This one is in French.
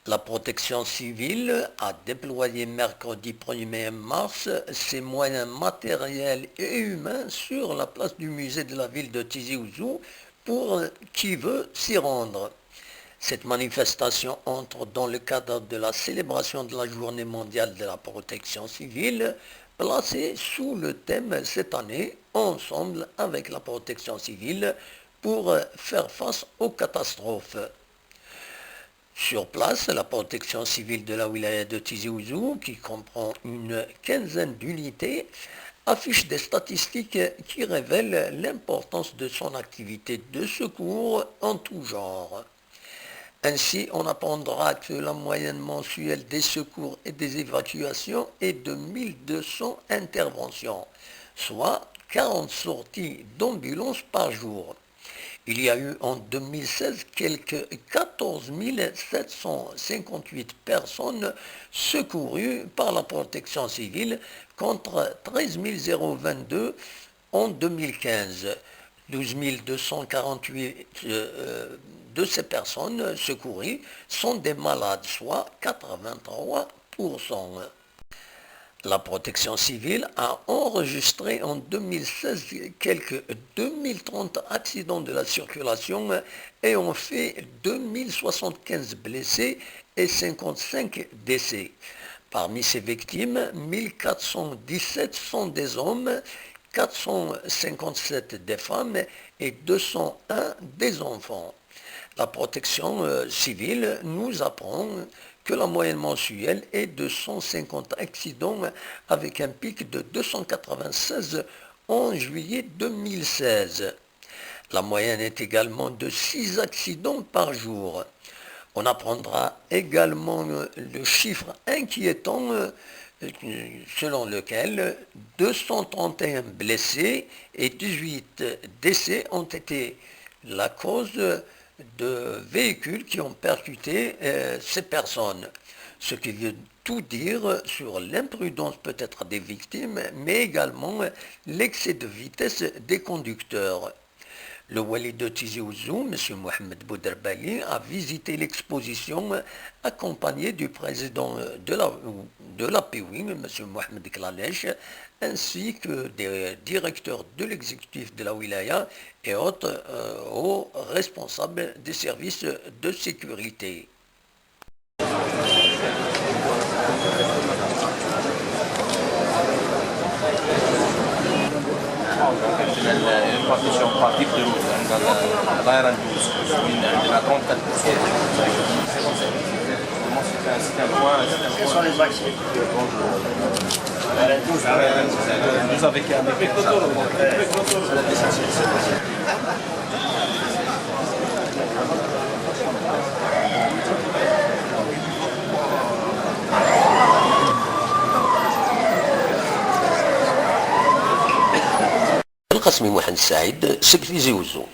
La protection civile a déployé mercredi 1er mars ses moyens matériels et humains sur la place du musée de la ville de Tizi Ouzou pour qui veut s'y rendre. Cette manifestation entre dans le cadre de la célébration de la Journée mondiale de la protection civile, placée sous le thème cette année, ensemble avec la protection civile, pour faire face aux catastrophes. Sur place, la protection civile de la wilaya de Tizi Ouzou, qui comprend une quinzaine d'unités, affiche des statistiques qui révèlent l'importance de son activité de secours en tout genre. Ainsi, on apprendra que la moyenne mensuelle des secours et des évacuations est de 1200 interventions, soit 40 sorties d'ambulance par jour. Il y a eu en 2016 quelques 14 758 personnes secourues par la protection civile contre 13 022 en 2015. 12 248 de ces personnes secourues sont des malades, soit 83%. La protection civile a enregistré en 2016 quelques 2030 accidents de la circulation et ont fait 2075 blessés et 55 décès. Parmi ces victimes, 1417 sont des hommes, 457 des femmes et 201 des enfants. La protection civile nous apprend que la moyenne mensuelle est de 150 accidents avec un pic de 296 en juillet 2016. La moyenne est également de 6 accidents par jour. On apprendra également le chiffre inquiétant selon lequel 231 blessés et 18 décès ont été la cause de véhicules qui ont percuté ces personnes. Ce qui veut tout dire sur l'imprudence peut-être des victimes, mais également l'excès de vitesse des conducteurs. Le wali de Tizi Ouzou, M. Mohamed Bouderbali, a visité l'exposition accompagné du président de la PWing, M. Mohamed Klalech, ainsi que des directeurs de l'exécutif de la wilaya et autres hauts responsables des services de sécurité. البارتيشن بارتي في روت عندنا لايران دوز عندنا 34 Quels sont les axes? 12 avec القسمي محمد سعيد سكتي زي وزو.